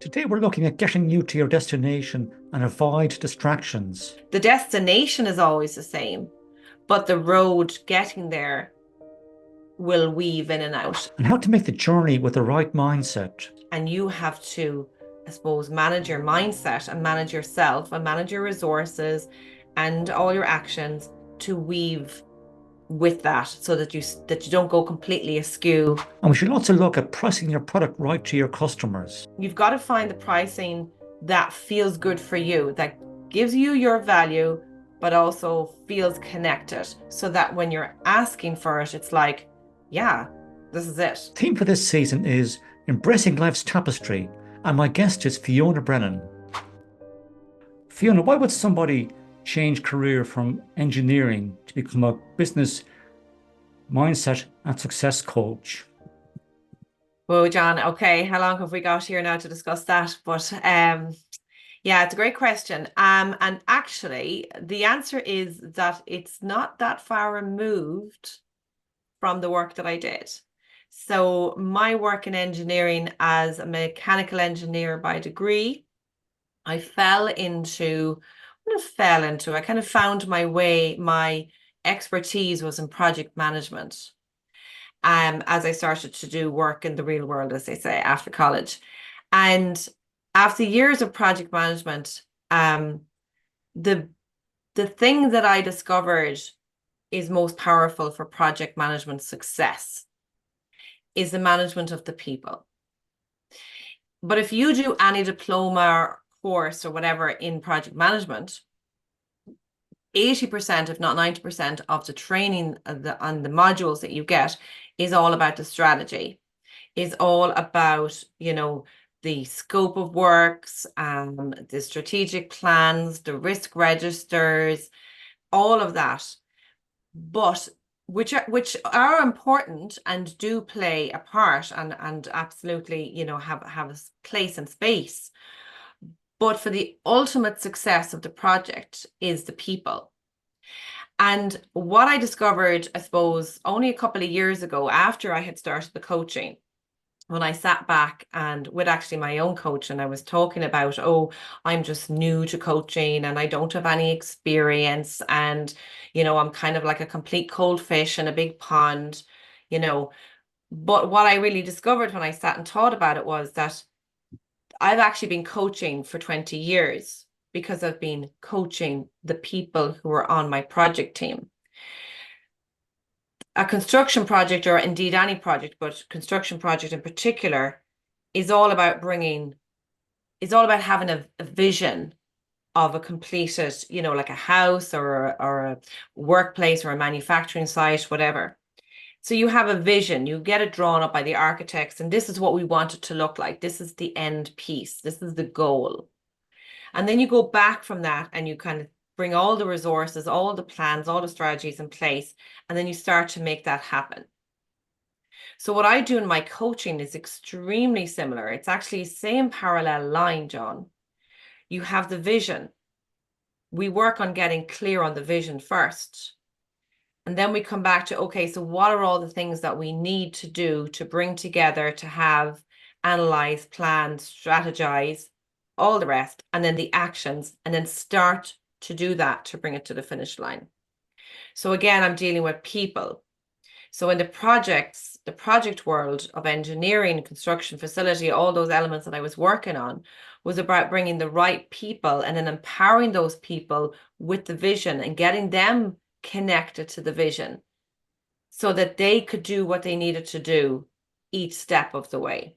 Today we're looking at getting you to your destination and avoid distractions. The destination is always the same, but the road getting there will weave in and out. And how to make the journey with the right mindset. And you have to, I suppose, manage your mindset and manage yourself and manage your resources and all your actions to weave with that so that you don't go completely askew. And we should also look at pricing your product right to your customers. You've got to find the pricing that feels good for you, that gives you your value, but also feels connected so that when you're asking for it, it's like, yeah, this is it. Theme for this season is Embracing Life's Tapestry, and my guest is Fiona Brennan. Fiona, why would somebody change career from engineering to become a business mindset and success coach? Whoa, John. Okay, how long have we got here now to discuss that? But yeah, it's a great question. And actually, the answer is that it's not that far removed from the work that I did. So my work in engineering as a mechanical engineer by degree, I fell into, I kind of found my way, my expertise was in project management. As I started to do work in the real world, as they say, after college. And after years of project management, the the thing that I discovered is most powerful for project management success is the management of the people. But if you do any diploma course or whatever in project management, 80%, if not 90% of the training on the modules that you get is all about the strategy, is all about, the scope of works, the strategic plans, the risk registers, all of that. But which are important and do play a part and absolutely, have a place and space. But for the ultimate success of the project is the people. And what I discovered, I suppose, only a couple of years ago after I had started the coaching, when I sat back and with actually my own coach and I was talking about, oh, I'm just new to coaching and I don't have any experience. And, I'm kind of like a complete cold fish in a big pond, you know. But what I really discovered when I sat and thought about it was that I've actually been coaching for 20 years because I've been coaching the people who are on my project team. A construction project, or indeed any project, but construction project in particular, is all about having a vision of a completed, like a house or a workplace or a manufacturing site, whatever. So you have a vision, you get it drawn up by the architects, and this is what we want it to look like. This is the end piece. This is the goal. And then you go back from that and you kind of bring all the resources, all the plans, all the strategies in place, and then you start to make that happen. So what I do in my coaching is extremely similar. It's actually the same parallel line, John. You have the vision. We work on getting clear on the vision first. And then we come back to, okay, so what are all the things that we need to do to bring together, to have, analyze, plan, strategize, all the rest, and then the actions, and then start to do that to bring it to the finish line. So again, I'm dealing with people. So in the project world of engineering, construction, facility, all those elements that I was working on was about bringing the right people and then empowering those people with the vision and getting them connected to the vision so that they could do what they needed to do each step of the way.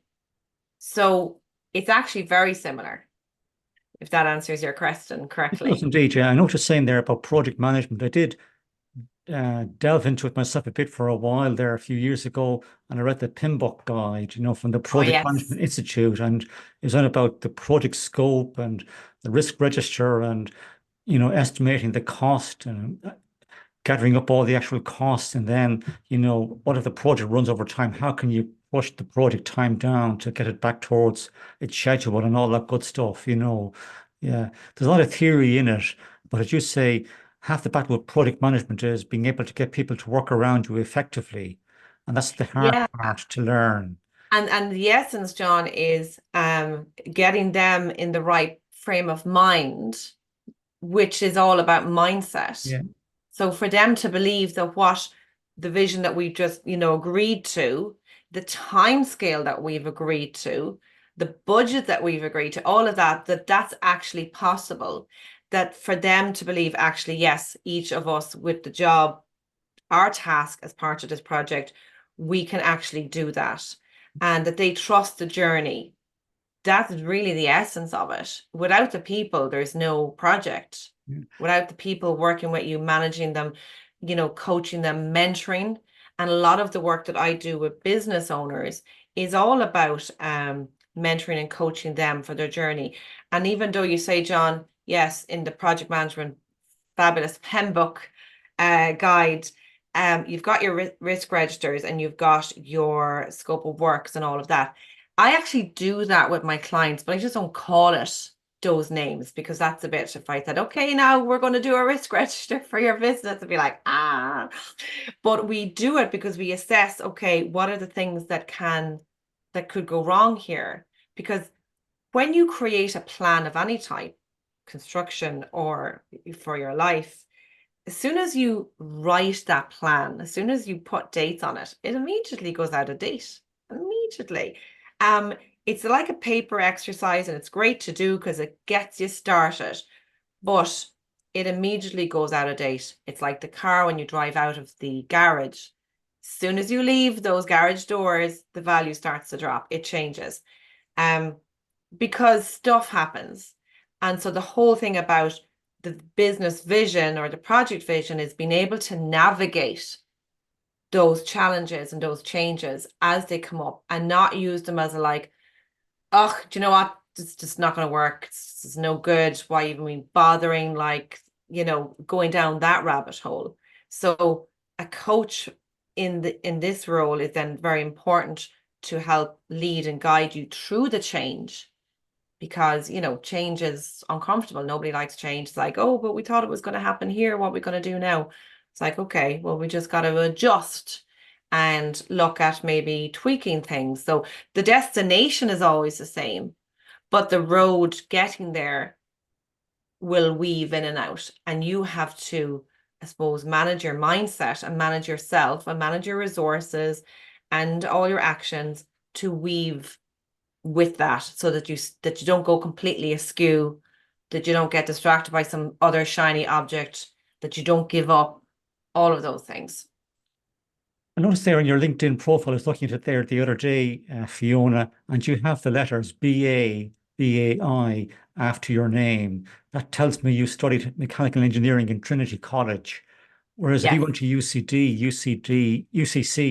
So it's actually very similar, if that answers your question It does correctly. indeed, yeah. I know what you're saying there about project management. I did delve into it myself a bit for a while there a few years ago, and I read the PMBOK guide, from the Oh, Project yes. Management Institute, and it was on about the project scope and the risk register and estimating the cost and gathering up all the actual costs, and then what if the project runs over time? How can you push the project time down to get it back towards its schedule and all that good stuff? Yeah, there's a lot of theory in it, but as you say, half the battle with project management is being able to get people to work around you effectively. And that's the hard Yeah. part to learn. And the essence, John, is getting them in the right frame of mind, which is all about mindset. Yeah. So for them to believe that what the vision that we just, agreed to, the time scale that we've agreed to, the budget that we've agreed to, all of that, that's actually possible. That for them to believe, actually, yes, each of us with the job, our task as part of this project, we can actually do that. And that they trust the journey. That's really the essence of it. Without the people, there's no project. Yeah. Without the people working with you, managing them, coaching them, mentoring. And a lot of the work that I do with business owners is all about mentoring and coaching them for their journey. And even though you say, John, yes, in the project management fabulous pen book guide, you've got your risk registers and you've got your scope of works and all of that. I actually do that with my clients, but I just don't call it those names because that's a bit, if I said, okay, now we're going to do a risk register for your business, it'd be like, ah. But we do it because we assess, okay, what are the things that could go wrong here? Because when you create a plan of any type, construction or for your life, as soon as you write that plan, as soon as you put dates on it, it immediately goes out of date. Immediately. Um, it's like a paper exercise and it's great to do because it gets you started, but it immediately goes out of date. It's like the car when you drive out of the garage. As soon as you leave those garage doors, the value starts to drop. It changes. Um, because stuff happens. And so the whole thing about the business vision or the project vision is being able to navigate those challenges and those changes as they come up and not use them as a like, oh, do you know what? It's just not going to work. It's no good. Why even be bothering, like, going down that rabbit hole? So a coach in this role is then very important to help lead and guide you through the change because change is uncomfortable. Nobody likes change. It's like, oh, but we thought it was going to happen here. What are we going to do now? It's like, okay, well, we just got to adjust and look at maybe tweaking things. So the destination is always the same, but the road getting there will weave in and out. And you have to, I suppose, manage your mindset and manage yourself and manage your resources and all your actions to weave with that so that you don't go completely askew, that you don't get distracted by some other shiny object, that you don't give up, all of those things. I noticed there on your LinkedIn profile, I was looking at it there the other day, Fiona, and you have the letters BA, BAI after your name. That tells me you studied mechanical engineering in Trinity College. Whereas if you Yes. went to UCC,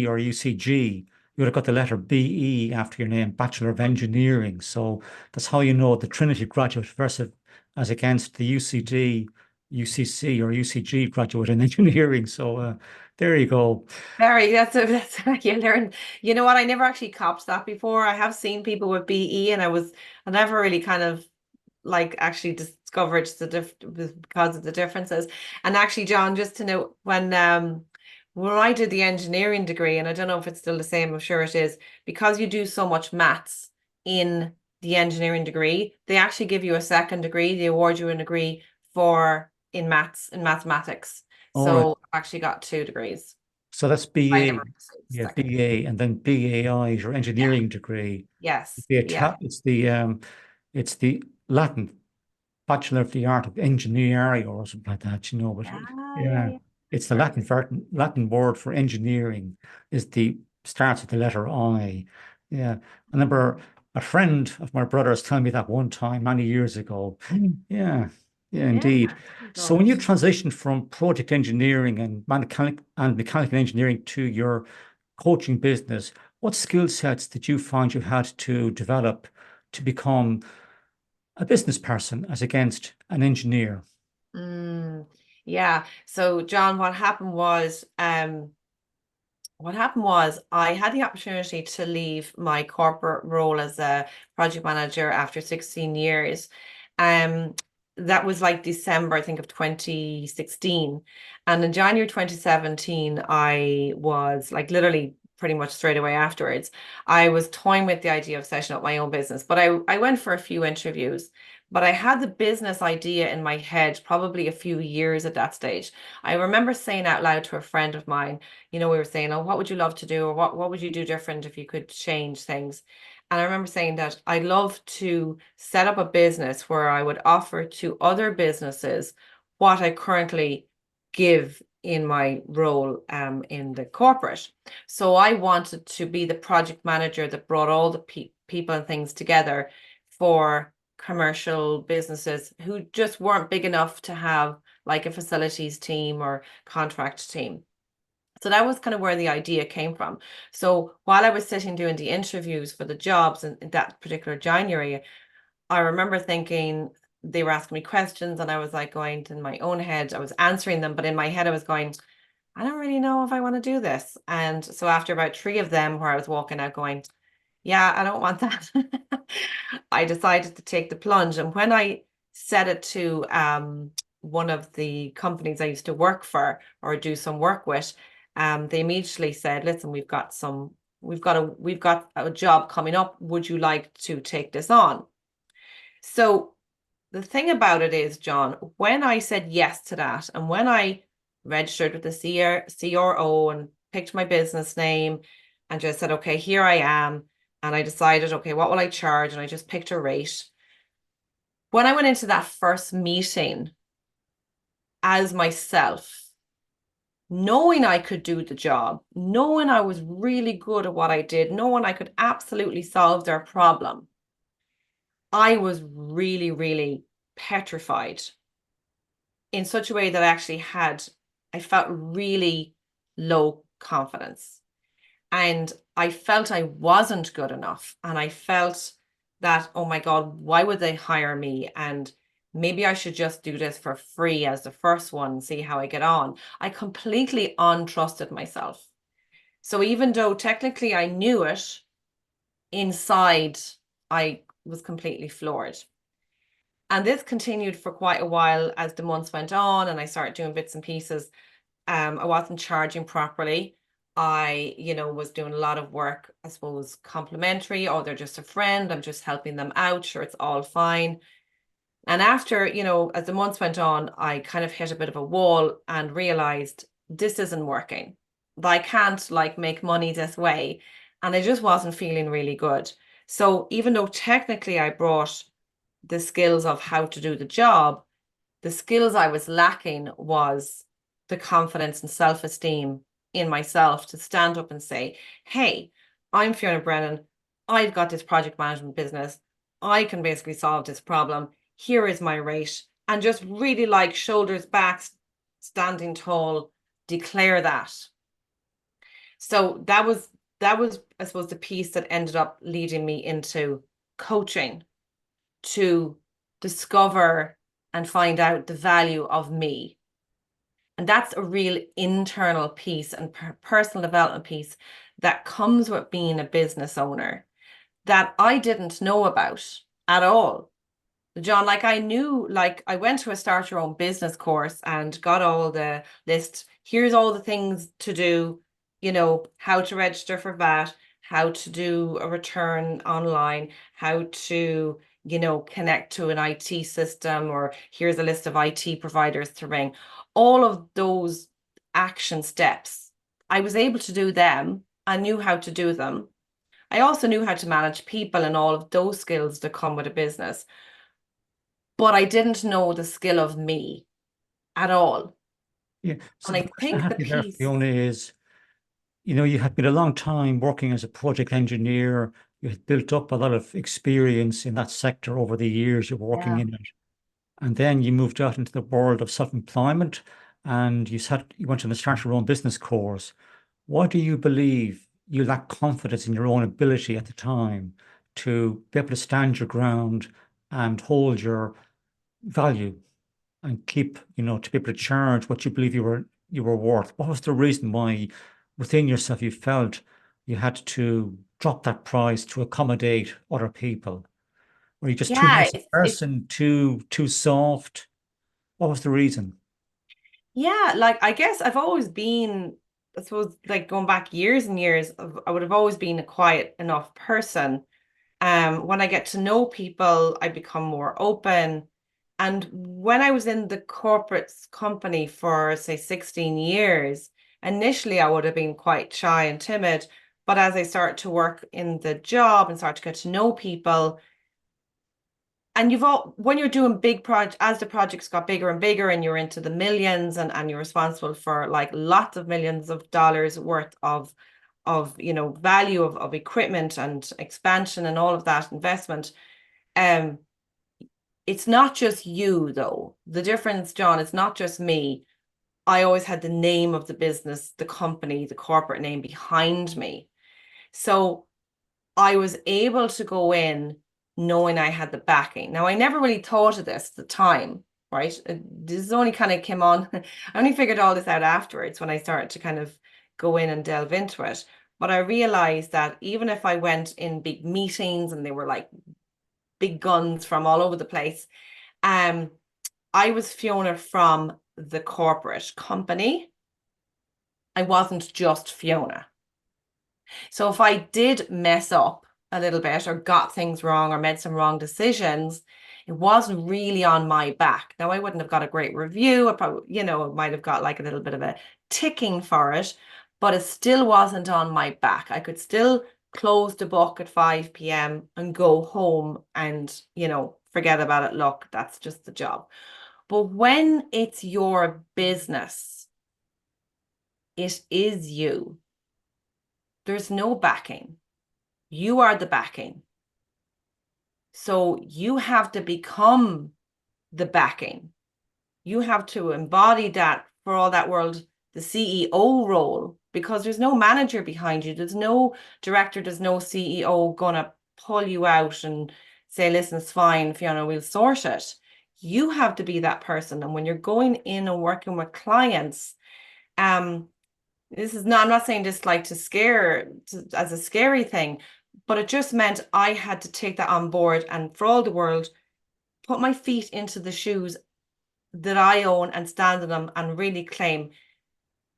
or UCG, you would have got the letter BE after your name, Bachelor of Engineering. So that's how you know the Trinity graduate versus as against the UCD, UCC, or UCG graduate in engineering. So there you go. Very, that's you learn. You know what? I never actually copped that before. I have seen people with BE, and I never really kind of like actually discovered because of the differences. And actually, John, just to know when I did the engineering degree, and I don't know if it's still the same, I'm sure it is, because you do so much maths in the engineering degree, they actually give you a second degree, they award you a degree for in mathematics. All right. So I actually got 2 degrees. So that's I BA. never received the Yeah, second. BA, and then BAI is your Yeah. engineering degree. Yes. The Yeah. Ita- it's the Latin Bachelor of the Art of Engineering or something like that, but Yeah. Yeah. yeah, Yeah. it's the Very good. Latin word for engineering is the starts with the letter I. Yeah. I remember a friend of my brother's telling me that one time many years ago. Yeah, yeah, Yeah. indeed. So when you Good. transition from project engineering and mechanical engineering to your coaching business, what skill sets did you find you had to develop to become a business person as against an engineer? Mm, yeah. So, John, what happened was I had the opportunity to leave my corporate role as a project manager after 16 years. Um, that was like December, I think, of 2016. And in January 2017, I was like literally pretty much straight away afterwards. I was toying with the idea of setting up my own business, but I went for a few interviews. But I had the business idea in my head probably a few years at that stage. I remember saying out loud to a friend of mine, we were saying, oh, what would you love to do? Or what would you do different if you could change things? And I remember saying that I'd love to set up a business where I would offer to other businesses what I currently give in my role in the corporate. So I wanted to be the project manager that brought all the people and things together for commercial businesses who just weren't big enough to have like a facilities team or contract team. So that was kind of where the idea came from. So while I was sitting doing the interviews for the jobs in that particular January, I remember thinking they were asking me questions and I was like going in my own head, I was answering them, but in my head I was going, I don't really know if I want to do this. And so after about three of them where I was walking out going, yeah, I don't want that. I decided to take the plunge. And when I said it to one of the companies I used to work for or do some work with, they immediately said, listen, we've got a job coming up. Would you like to take this on? So the thing about it is, John, when I said yes to that, and when I registered with the CRO and picked my business name and just said, okay, here I am. And I decided, okay, what will I charge? And I just picked a rate. When I went into that first meeting as myself, knowing I could do the job, knowing I was really good at what I did, knowing I could absolutely solve their problem, I was really, really petrified in such a way that I felt really low confidence. And I felt I wasn't good enough. And I felt that, oh my God, why would they hire me? And maybe I should just do this for free as the first one, see how I get on. I completely untrusted myself. So even though technically I knew it, inside I was completely floored. And this continued for quite a while as the months went on and I started doing bits and pieces. I wasn't charging properly. I, was doing a lot of work, I suppose, complimentary, or they're just a friend. I'm just helping them out. Sure, it's all fine. And after, as the months went on, I kind of hit a bit of a wall and realized this isn't working. I can't like make money this way. And I just wasn't feeling really good. So even though technically I brought the skills of how to do the job, the skills I was lacking was the confidence and self-esteem in myself to stand up and say, hey, I'm Fiona Brennan. I've got this project management business. I can basically solve this problem. Here is my rate. And just really like shoulders back, standing tall, declare that. So that was, I suppose, the piece that ended up leading me into coaching to discover and find out the value of me. And that's a real internal piece and personal development piece that comes with being a business owner that I didn't know about at all. John, like I knew, like I went to a start your own business course and got all the list. Here's all the things to do, how to register for VAT, how to do a return online, how to, connect to an IT system, or here's a list of IT providers to ring. All of those action steps, I was able to do them. I knew how to do them. I also knew how to manage people and all of those skills that come with a business. But I didn't know the skill of me at all. Yeah. So And the I question I think have the for you there, piece, Fiona, is, you had been a long time working as a project engineer. You had built up a lot of experience in that sector over the years you were working yeah, in it. And then you moved out into the world of self-employment and you went on to start your own business course. Why do you believe you lacked confidence in your own ability at the time to be able to stand your ground and hold your value and keep, to be able to charge what you believe you were worth? What was the reason why within yourself you felt you had to drop that price to accommodate other people? Were you just too yeah, nice a it's person, too soft? What was the reason? yeah, like I guess I've always been I suppose like going back years and years, I would have always been a quiet enough person. When I get to know people, I become more open. And when I was in the corporate company for, say, 16 years, initially I would have been quite shy and timid. But as I started to work in the job and start to get to know people, and you've all, when you're doing big projects, as the projects got bigger and bigger and you're into the millions and you're responsible for like lots of millions of dollars worth of value of equipment and expansion and all of that investment. um it's not just you though. The difference, John, it's not just me. I always had the name of the business, the company, the corporate name behind me. So I was able to go in knowing I had the backing. Now, I never really thought of this at the time, right? This only kind of came on. I only figured all this out afterwards when I started to kind of go in and delve into it. But I realized that even if I went in big meetings and they were like big guns from all over the place, um, I was Fiona from the corporate company. I wasn't just Fiona. So if I did mess up a little bit or got things wrong or made some wrong decisions, it wasn't really on my back. Now I wouldn't have got a great review. I probably, might have got like a little bit of a ticking for it, but it still wasn't on my back. I could still close the book at 5 p.m. and go home and, forget about it. Look, that's just the job. But when it's your business, it is you. There's no backing. You are the backing. So you have to become the backing. You have to embody that for all that world, the CEO role, because there's no manager behind you. There's no director, there's no CEO gonna pull you out and say, listen, it's fine, Fiona, we'll sort it. You have to be that person. And when you're going in and working with clients, this is not, I'm not saying this like as a scary thing, but it just meant I had to take that on board and for all the world, put my feet into the shoes that I own and stand in them and really claim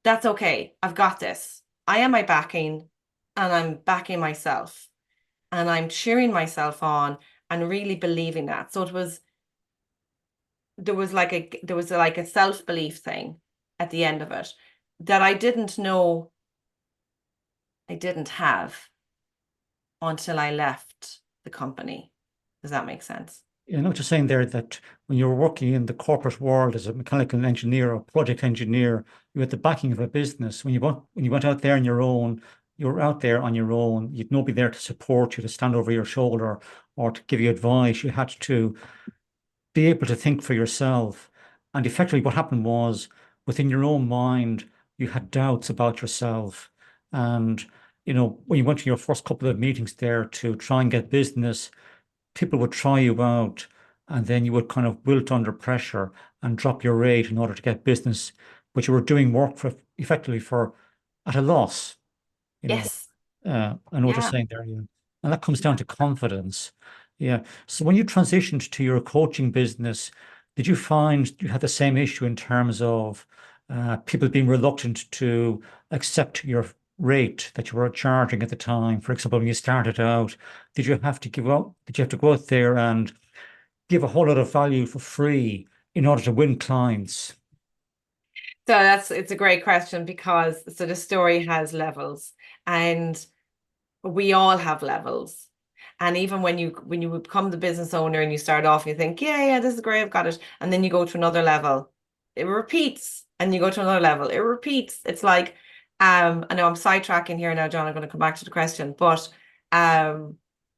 that's okay. I've got this. I am my backing and I'm backing myself and I'm cheering myself on and really believing that. So there was like a self-belief thing at the end of it that I didn't know I didn't have until I left the company. Does that make sense? You know what you're saying there, that when you're working in the corporate world as a mechanical engineer or project engineer, you had the backing of a business. When you went out there on your own, you were out there on your own. You'd nobody there to support you, to stand over your shoulder or to give you advice. You had to be able to think for yourself. And effectively, what happened was within your own mind, you had doubts about yourself. And, when you went to your first couple of meetings there to try and get business, people would try you out, and then you would kind of wilt under pressure and drop your rate in order to get business, but you were doing work for effectively for at a loss. You know, Yes. I know what you're Yeah. saying there, yeah. And that comes down to confidence. Yeah. So when you transitioned to your coaching business, did you find you had the same issue in terms of people being reluctant to accept your rate that you were charging at the time? For example, when you started out, did you have to go out there and give a whole lot of value for free in order to win clients? So it's a great question because so the story has levels and we all have levels. And even when you become the business owner and you start off, you think, yeah, this is great, I've got it. And then you go to another level, it repeats. And you go to another level, it repeats. It's like, I know I'm sidetracking here now, John. I'm going to come back to the question, but I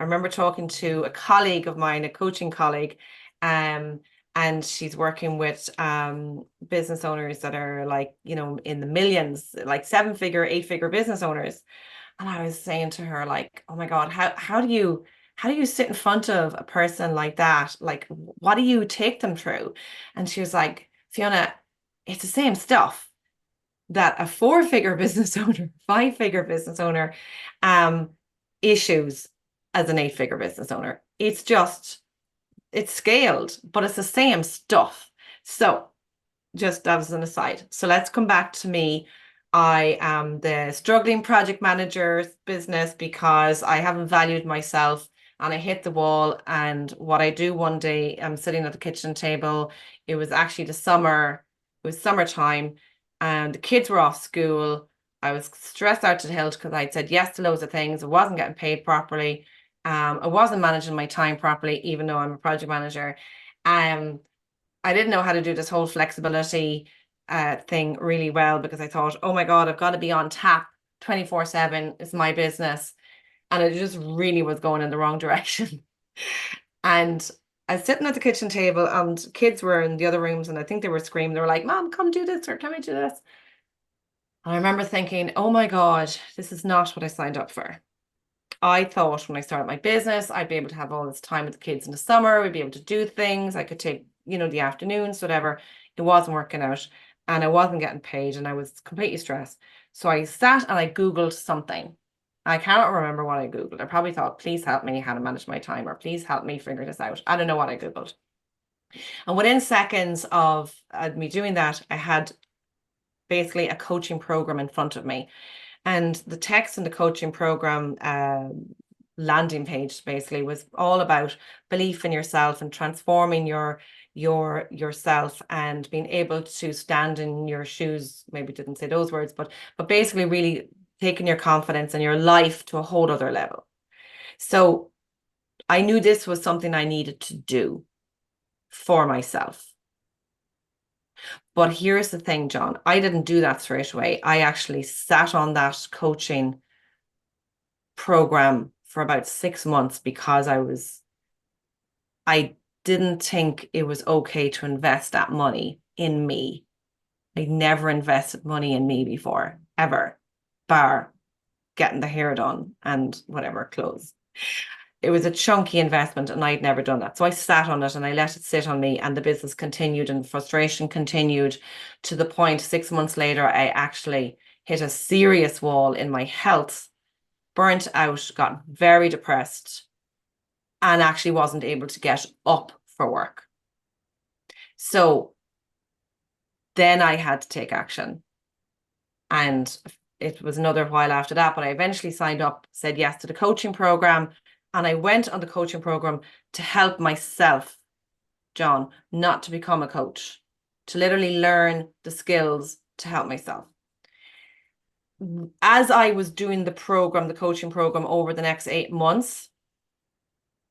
remember talking to a colleague of mine, a coaching colleague, um, and she's working with business owners that are like, in the millions, like 7-figure, 8-figure business owners. And I was saying to her, like, oh my God, how do you sit in front of a person like that? Like, what do you take them through? And she was like, Fiona, it's the same stuff that a 4-figure business owner, 5-figure business owner, um, issues as an 8-figure business owner. It's scaled, but it's the same stuff. So just as an aside. So let's come back to me. I am the struggling project manager's business because I haven't valued myself and I hit the wall. And what I do one day, I'm sitting at the kitchen table. It was actually it was summertime, and the kids were off school. I was stressed out to the hilt because I'd said yes to loads of things. I wasn't getting paid properly. I wasn't managing my time properly, even though I'm a project manager. Um, I didn't know how to do this whole flexibility thing really well because I thought, oh my God, I've got to be on tap 24/7. It's my business. And it just really was going in the wrong direction. And I was sitting at the kitchen table and kids were in the other rooms and I think they were screaming. They were like, Mom, come do this or can we do this? And I remember thinking, oh my God, this is not what I signed up for. I thought when I started my business, I'd be able to have all this time with the kids in the summer. We'd be able to do things. I could take, the afternoons, whatever. It wasn't working out and I wasn't getting paid and I was completely stressed. So I sat and I Googled something. I cannot remember what I Googled. I probably thought, please help me how to manage my time or please help me figure this out. I don't know what I Googled. And within seconds of me doing that, I had basically a coaching program in front of me. And the text in the coaching program landing page basically was all about belief in yourself and transforming yourself and being able to stand in your shoes. Maybe didn't say those words, but basically really taking your confidence and your life to a whole other level. So I knew this was something I needed to do for myself. But here's the thing, John, I didn't do that straight away. I actually sat on that coaching program for about 6 months because I didn't think it was okay to invest that money in me. I never invested money in me before, ever, bar getting the hair done and whatever clothes. It was a chunky investment and I'd never done that. So I sat on it and I let it sit on me and the business continued and the frustration continued to the point 6 months later, I actually hit a serious wall in my health, burnt out, got very depressed and actually wasn't able to get up for work. So then I had to take action. And it was another while after that, but I eventually signed up, said yes to the coaching program. And I went on the coaching program to help myself, John, not to become a coach, to literally learn the skills to help myself. As I was doing the coaching program over the next 8 months,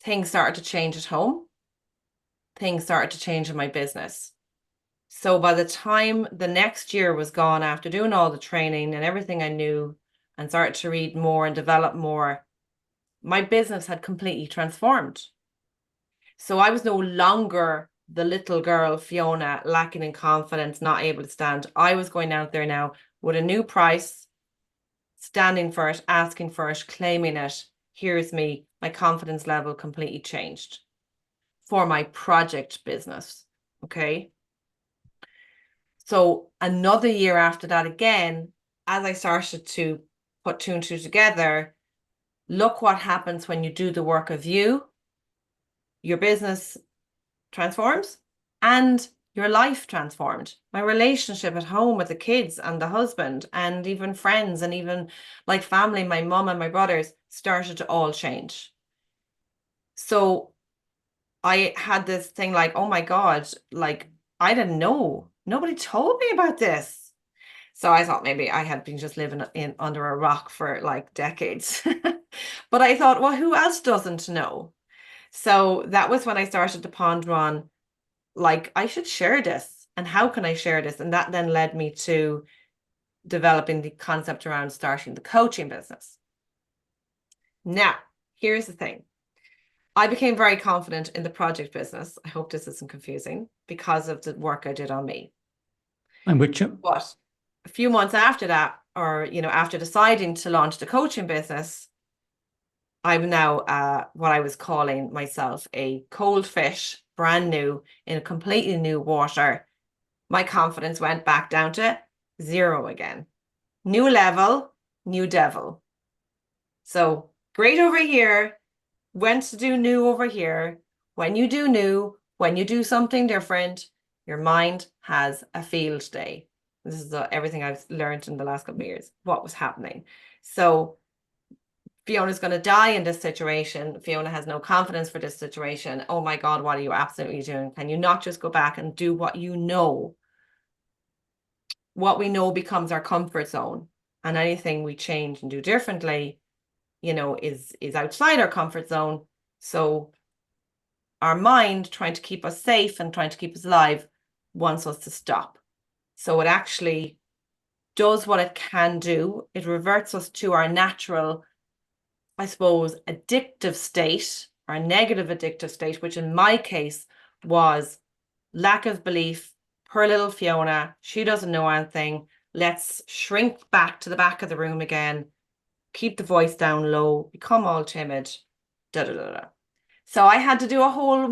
things started to change at home. Things started to change in my business. So by the time the next year was gone, after doing all the training and everything I knew and started to read more and develop more, my business had completely transformed. So I was no longer the little girl, Fiona, lacking in confidence, not able to stand. I was going out there now with a new price, standing for it, asking for it, claiming it. Here's me. My confidence level completely changed for my project business. Okay. So another year after that, again, as I started to put two and two together, look what happens when you do the work of you. Your business transforms and your life transformed. My relationship at home with the kids and the husband and even friends and even like family, my mom and my brothers started to all change. So I had this thing like, oh my God, like I didn't know. Nobody told me about this. So I thought maybe I had been just living in under a rock for like decades. But I thought, well, who else doesn't know? So that was when I started to ponder on, like, I should share this. And how can I share this? And that then led me to developing the concept around starting the coaching business. Now, here's the thing. I became very confident in the project business. I hope this isn't confusing because of the work I did on me. I'm with you. But a few months after that, or, after deciding to launch the coaching business, I'm now what I was calling myself a cold fish, brand new, in a completely new water. My confidence went back down to 0 again. New level, new devil. So great over here, went to do new over here. When you do new, when you do something different, your mind has a field day. This is everything I've learned in the last couple of years, what was happening. So Fiona's going to die in this situation. Fiona has no confidence for this situation. Oh my God, what are you absolutely doing? Can you not just go back and do what you know? What we know becomes our comfort zone. And anything we change and do differently, is outside our comfort zone. So our mind, trying to keep us safe and trying to keep us alive, wants us to stop. So it actually does what it can do. It reverts us to our natural, I suppose, addictive state, our negative addictive state, which in my case was lack of belief. Poor little Fiona, she doesn't know anything. Let's shrink back to the back of the room again, keep the voice down low, become all timid, da da da da. So I had to do a whole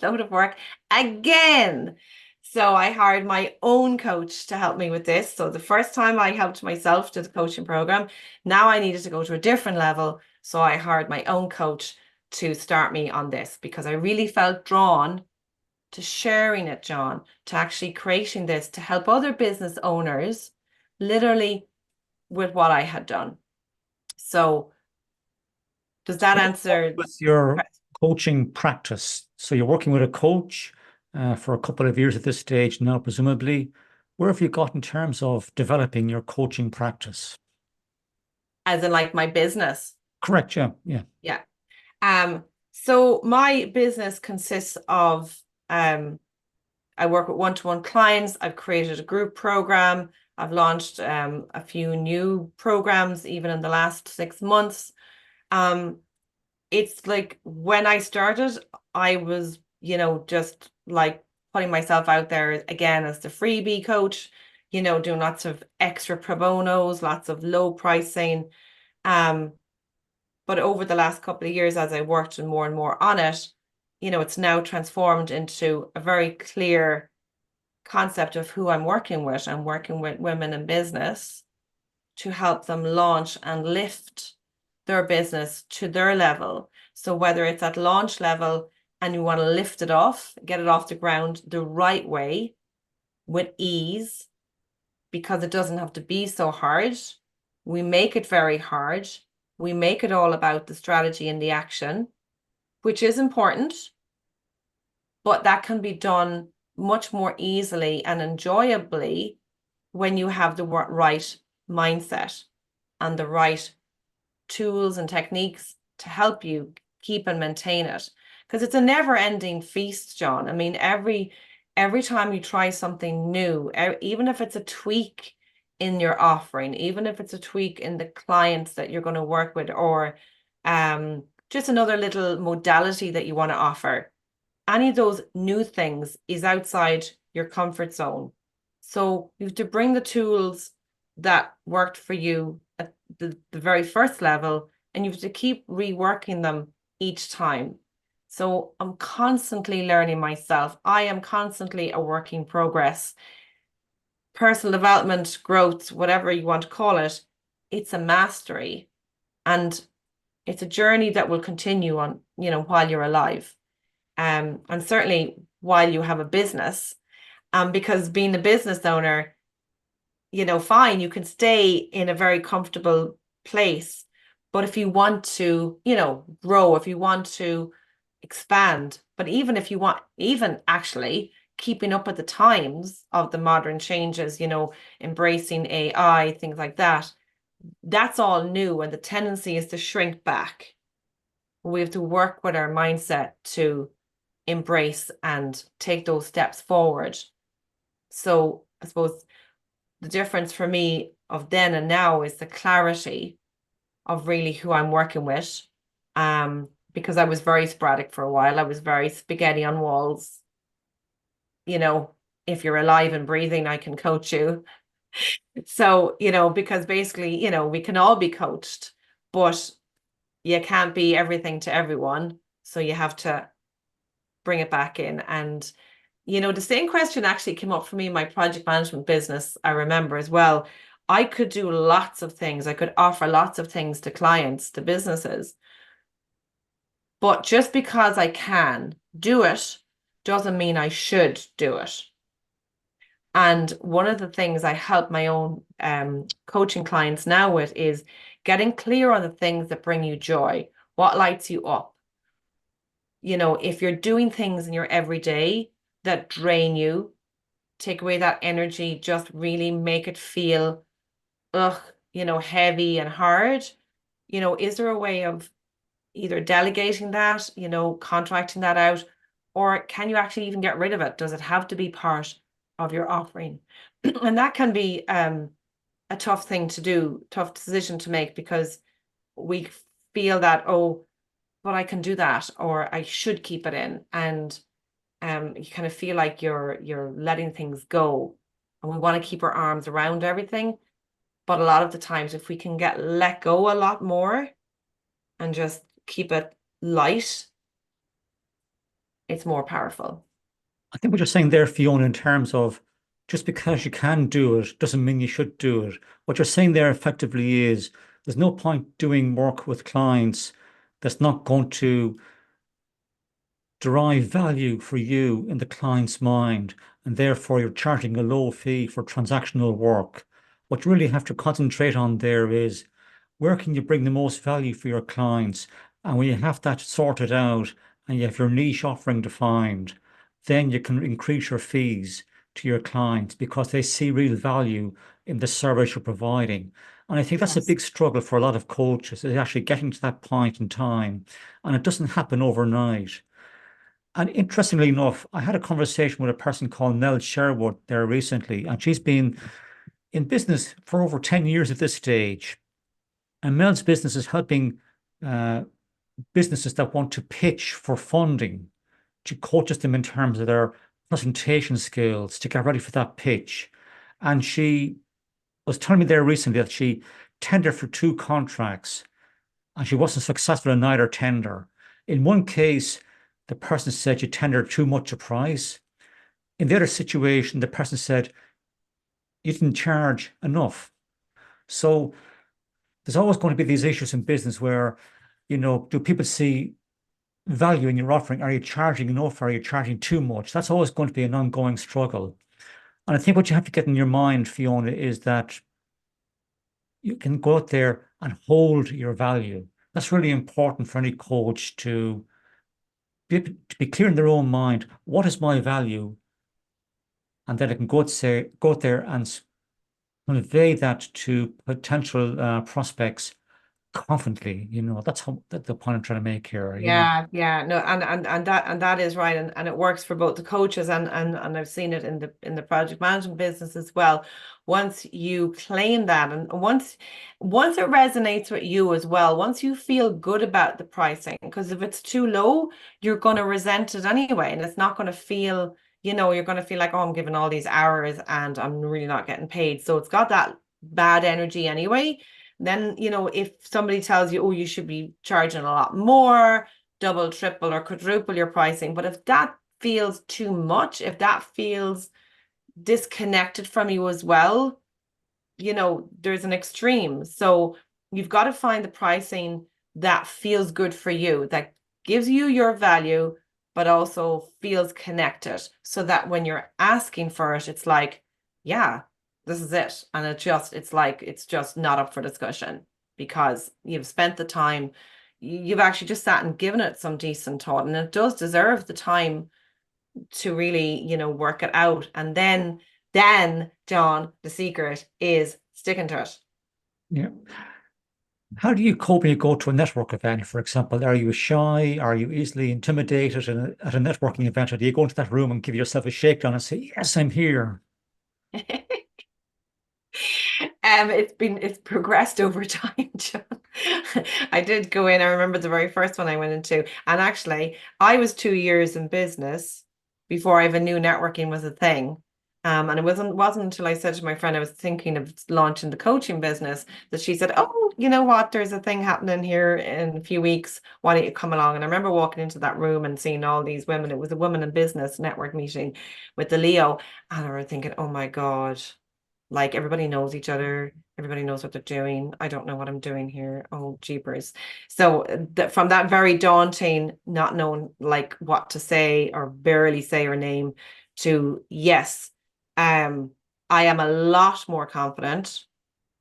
load of work again. So I hired my own coach to help me with this. So the first time I helped myself to the coaching program, now I needed to go to a different level. So I hired my own coach to start me on this because I really felt drawn to sharing it, John, to actually creating this to help other business owners literally with what I had done. So does that answer? With your coaching practice, so you're working with a coach for a couple of years at this stage now, presumably. Where have you got in terms of developing your coaching practice? As in like my business? Correct, yeah, yeah. Yeah. So my business consists of I work with one-to-one clients. I've created a group program. I've launched a few new programs even in the last 6 months. It's like when I started, I was, just like putting myself out there again as the freebie coach, doing lots of extra pro bonos, lots of low pricing. But over the last couple of years, as I worked more and more on it, it's now transformed into a very clear concept of who I'm working with. I'm working with women in business to help them launch and lift their business to their level. So whether it's at launch level and you want to lift it off, get it off the ground the right way with ease, because it doesn't have to be so hard. We make it very hard. We make it all about the strategy and the action, which is important, but that can be done much more easily and enjoyably when you have the right mindset and the right tools and techniques to help you keep and maintain it. Because it's a never-ending feast, John. I mean, every time you try something new, even if it's a tweak in your offering, even if it's a tweak in the clients that you're going to work with, or just another little modality that you want to offer, any of those new things is outside your comfort zone. So you have to bring the tools that worked for you at the very first level, and you have to keep reworking them each time. So I'm constantly learning myself. I am constantly a work in progress. Personal development, growth, whatever you want to call it, it's a mastery. And it's a journey that will continue on, while you're alive. And certainly while you have a business, because being a business owner, fine, you can stay in a very comfortable place. But if you want to, grow, if you want to expand, but even if you want, even actually keeping up with the times of the modern changes, embracing AI, things like that, that's all new. And the tendency is to shrink back. We have to work with our mindset to embrace and take those steps forward. So I suppose the difference for me of then and now is the clarity of really who I'm working with. Because I was very sporadic for a while. I was very spaghetti on walls. If you're alive and breathing, I can coach you. So, because basically, we can all be coached, but you can't be everything to everyone. So you have to bring it back in. And, the same question actually came up for me in my project management business, I remember as well. I could do lots of things. I could offer lots of things to clients, to businesses. But just because I can do it doesn't mean I should do it. And one of the things I help my own coaching clients now with is getting clear on the things that bring you joy. What lights you up? You know, if you're doing things in your everyday that drain you, take away that energy, just really make it feel, ugh, you know, heavy and hard. You know, is there a way of either delegating that, you know, contracting that out, or can you actually even get rid of it? Does it have to be part of your offering? And that can be a tough thing to do, tough decision to make, because we feel that, oh, but I can do that, or I should keep it in. And you kind of feel like you're letting things go. And we want to keep our arms around everything. But a lot of the times, if we can get let go a lot more and just keep it light, it's more powerful. I think what you're saying there, Fiona, in terms of just because you can do it doesn't mean you should do it. What you're saying there effectively is there's no point doing work with clients that's not going to derive value for you in the client's mind, and therefore you're charging a low fee for transactional work. What you really have to concentrate on there is where can you bring the most value for your clients? And when you have that sorted out and you have your niche offering defined, then you can increase your fees to your clients because they see real value in the service you're providing. And I think that's a Yes. big struggle for a lot of coaches, is actually getting to that point in time. And it doesn't happen overnight. And interestingly enough, I had a conversation with a person called Nell Sherwood there recently, and she's been in business for over 10 years at this stage. And Mel's business is helping uh, businesses that want to pitch for funding, to coaches them in terms of their presentation skills to get ready for that pitch. And she was telling me there recently that she tendered for two contracts and she wasn't successful in either tender. In one case, the person said you tendered too much a price. In the other situation, the person said you didn't charge enough. So there's always going to be these issues in business where, do people see value in your offering? Are you charging enough? Are you charging too much? That's always going to be an ongoing struggle. And I think what you have to get in your mind, Fiona, is that you can go out there and hold your value. That's really important for any coach to be clear in their own mind. What is my value? And then I can go out there and convey that to potential prospects confidently. That's the point I'm trying to make here. Yeah, yeah, no, and that is right, and it works for both the coaches and I've seen it in the project management business as well. Once you claim that, and once it resonates with you as well, once you feel good about the pricing, because if it's too low, you're going to resent it anyway, and it's not going to feel, you're going to feel like, oh, I'm giving all these hours and I'm really not getting paid. So it's got that bad energy anyway. Then, if somebody tells you, oh, you should be charging a lot more, double, triple, or quadruple your pricing, but if that feels too much, if that feels disconnected from you as well, there's an extreme. So you've got to find the pricing that feels good for you, that gives you your value, but also feels connected, so that when you're asking for it, it's like, yeah, this is it. And it's just not up for discussion, because you've spent the time, you've actually just sat and given it some decent thought, and it does deserve the time to really, work it out. And then, John, the secret is sticking to it. Yeah. How do you cope when you go to a network event, for example? Are you shy? Are you easily intimidated at a networking event? Or do you go into that room and give yourself a shakedown and say, yes, I'm here? It's progressed over time, John. I did go in. I remember the very first one I went into, and actually, I was 2 years in business before I even knew networking was a thing. And it wasn't until I said to my friend I was thinking of launching the coaching business that she said, "Oh, you know what? There's a thing happening here in a few weeks. Why don't you come along?" And I remember walking into that room and seeing all these women. It was a women in business network meeting with the Leo, and I remember thinking, "Oh my God." Like, everybody knows each other. Everybody knows what they're doing. I don't know what I'm doing here. Oh, jeepers. So from that very daunting, not knowing like what to say or barely say her name, to yes, I am a lot more confident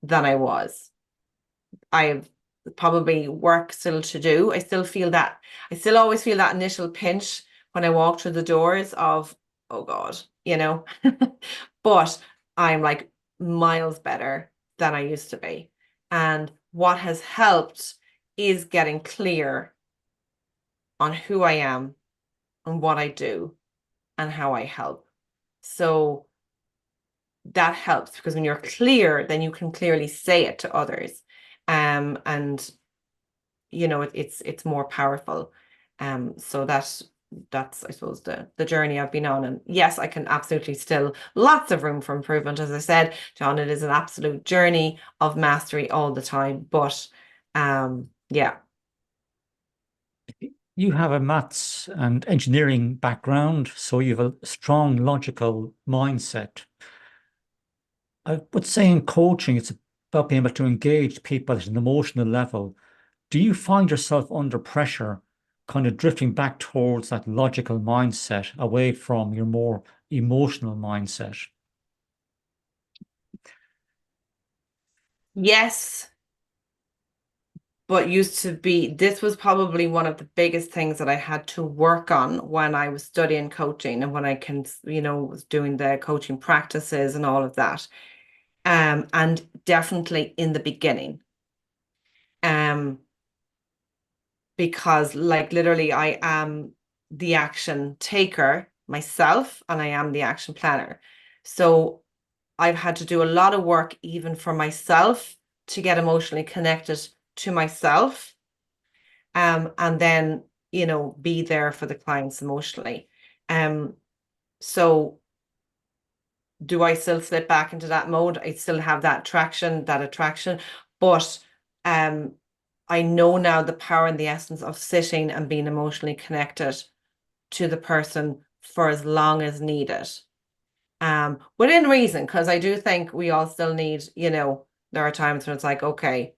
than I was. I have probably work still to do. I still always feel that initial pinch when I walk through the doors of, oh God, you know. But I'm like miles better than I used to be. And what has helped is getting clear on who I am and what I do and how I help. So that helps because when you're clear, then you can clearly say it to others. And it's more powerful. So that's I suppose the journey I've been on. And yes, I can absolutely still lots of room for improvement. As I said, John, it is an absolute journey of mastery all the time. But yeah. You have a maths and engineering background, so you have a strong logical mindset. I would say in coaching, it's about being able to engage people at an emotional level. Do you find yourself under pressure, kind of drifting back towards that logical mindset away from your more emotional mindset? Yes, but this was probably one of the biggest things that I had to work on when I was studying coaching and when I was doing the coaching practices and all of that. And definitely in the beginning. Um, because like literally I am the action taker myself and I am the action planner. So I've had to do a lot of work even for myself to get emotionally connected to myself. And then, be there for the clients emotionally. Um, so do I still slip back into that mode? I still have that attraction, but I know now the power and the essence of sitting and being emotionally connected to the person for as long as needed. Within reason, because I do think we all still need, there are times when it's like, okay,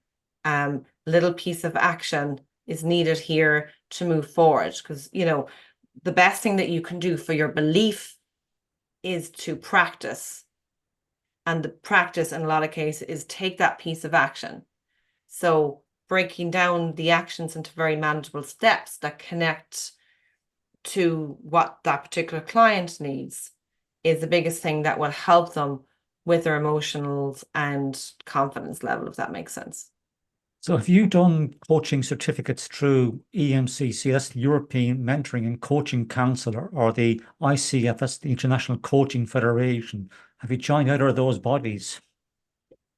little piece of action is needed here to move forward. Because, the best thing that you can do for your belief is to practice. And the practice in a lot of cases is take that piece of action. So breaking down the actions into very manageable steps that connect to what that particular client needs is the biggest thing that will help them with their emotionals and confidence level, if that makes sense. So have you done coaching certificates through EMCC, that's the European Mentoring and Coaching Council, or the ICF, that's the International Coaching Federation? Have you joined either of those bodies?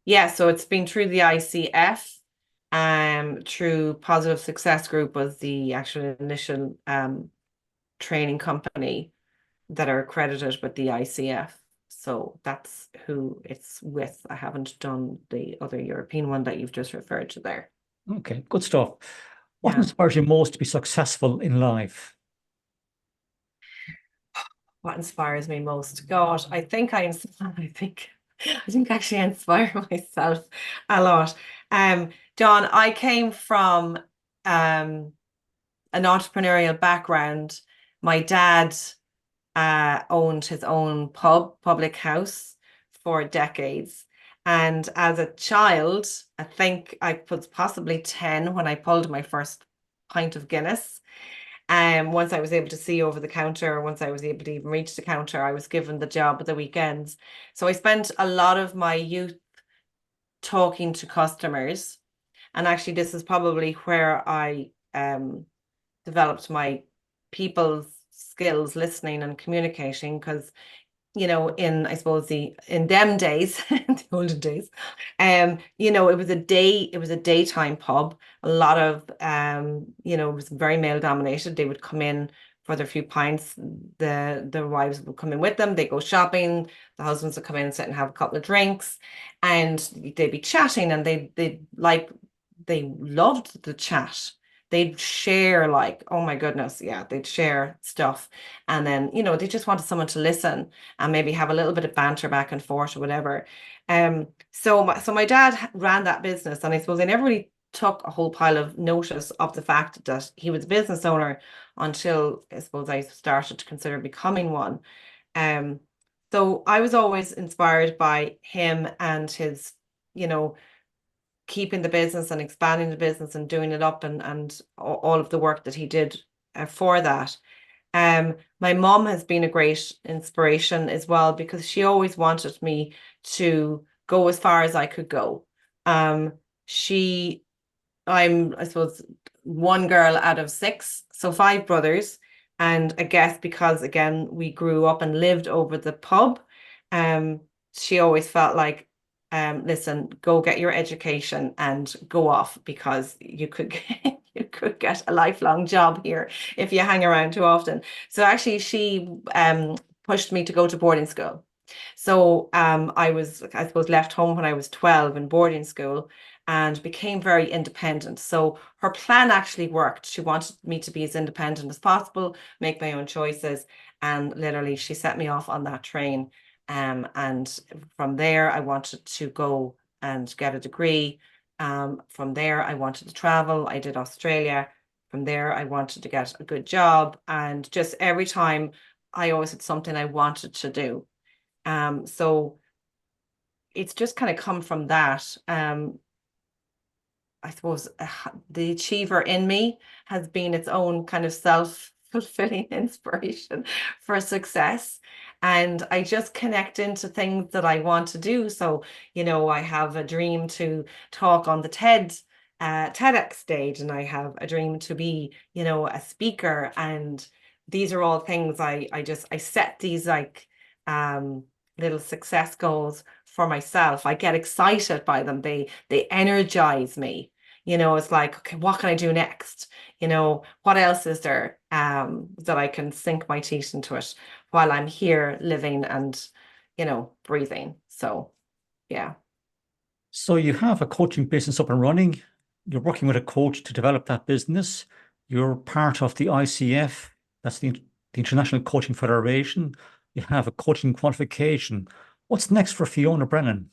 Yeah, so it's been through the ICF, through Positive Success Group was the actual initial training company that are accredited with the ICF. So that's who it's with. I haven't done the other European one that you've just referred to there. Okay, good stuff. What Yeah. inspires you most to be successful in life? What inspires me most? God, I think actually I inspire myself a lot. John, I came from um an entrepreneurial background. My dad owned his own public house for decades. And as a child, I think I was possibly 10 when I pulled my first pint of Guinness. Once I was able to see over the counter, once I was able to even reach the counter, I was given the job at the weekends. So I spent a lot of my youth talking to customers. And actually, this is probably where I developed my people's skills, listening and communicating, because in I suppose in them days, the olden days, it was a daytime pub. A lot of it was very male dominated. They would come in for their few pints. The wives would come in with them. They go shopping. The husbands would come in and sit and have a couple of drinks, and they'd be chatting, and they loved the chat. They'd share like, oh my goodness, yeah, they'd share stuff. And then, they just wanted someone to listen and maybe have a little bit of banter back and forth or whatever. So my dad ran that business, and I suppose I never really took a whole pile of notice of the fact that he was a business owner until I suppose I started to consider becoming one. Um, So I was always inspired by him and his, you know, keeping the business and expanding the business and doing it up and all of the work that he did for that. My mom has been a great inspiration as well because she always wanted me to go as far as I could go. Um, she, I suppose, one girl out of six, so five brothers. And I guess because again, we grew up and lived over the pub, um, she always felt like, listen, go get your education and go off because you could get, you could get a lifelong job here if you hang around too often. So actually, she pushed me to go to boarding school. So I was, I suppose, left home when I was 12 in boarding school and became very independent. So her plan actually worked. She wanted me to be as independent as possible, make my own choices, and literally she set me off on that train. And from there, I wanted to go and get a degree. From there, I wanted to travel. I did Australia. From there, I wanted to get a good job. And just every time, I always had something I wanted to do. So it's just kind of come from that. I suppose the achiever in me has been its own kind of self-fulfilling inspiration for success. And I just connect into things that I want to do. So, I have a dream to talk on the TEDx stage, and I have a dream to be, a speaker. And these are all things I set these like little success goals for myself. I get excited by them. They energize me. It's like, okay, what can I do next? What else is there that I can sink my teeth into it while I'm here living and, breathing. So, yeah. So you have a coaching business up and running. You're working with a coach to develop that business. You're part of the ICF, that's the International Coaching Federation. You have a coaching qualification. What's next for Fiona Brennan?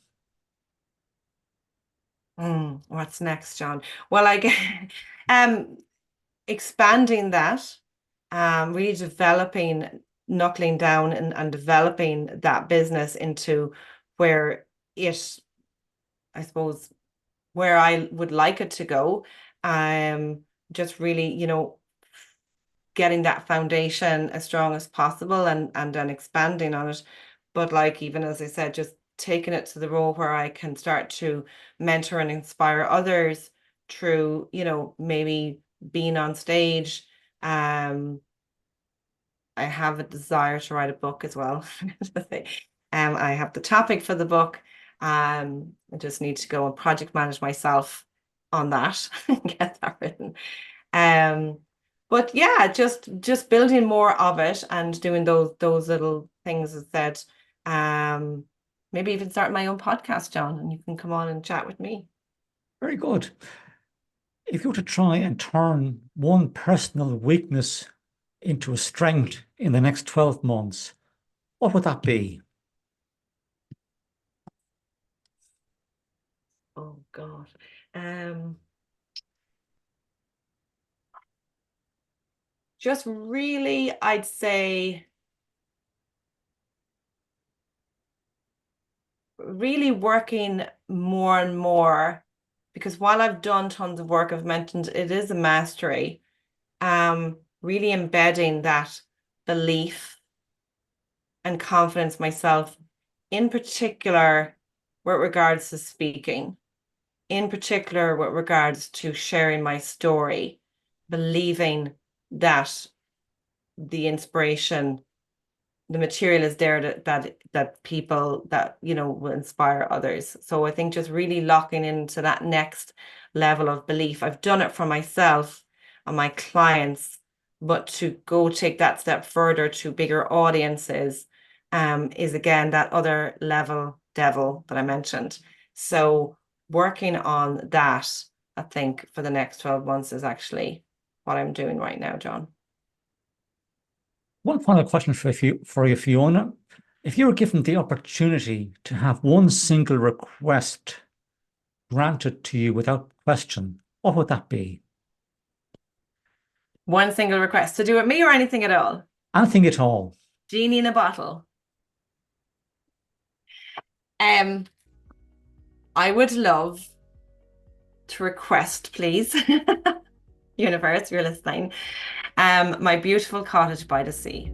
What's next, John? Well, I get expanding that, really developing, knuckling down and developing that business into where it, I suppose, where I would like it to go. Just really, getting that foundation as strong as possible and then expanding on it. But like even as I said, just taking it to the role where I can start to mentor and inspire others through, maybe being on stage. I have a desire to write a book as well. I have the topic for the book. I just need to go and project manage myself on that and get that written. Um, but yeah, just building more of it and doing those little things as said. Maybe even start my own podcast, John, and you can come on and chat with me. Very good. If you were to try and turn one personal weakness into a strength in the next 12 months, what would that be? Oh God. Um, just really, I'd say really working more and more because while I've done tons of work, I've mentioned it is a mastery. Really embedding that belief and confidence myself, in particular with regards to speaking, in particular with regards to sharing my story, believing that the inspiration, the material is there that people that will inspire others. So I think just really locking into that next level of belief. I've done it for myself and my clients, but to go take that step further to bigger audiences is again that other level devil that I mentioned. So working on that, I think for the next 12 months is actually what I'm doing right now, John. One final question for you, Fiona. If you were given the opportunity to have one single request granted to you without question, what would that be? One single request to do with me or anything at all. Anything at all. Genie in a bottle. Um, I would love to request, please, universe, you're listening, my beautiful cottage by the sea.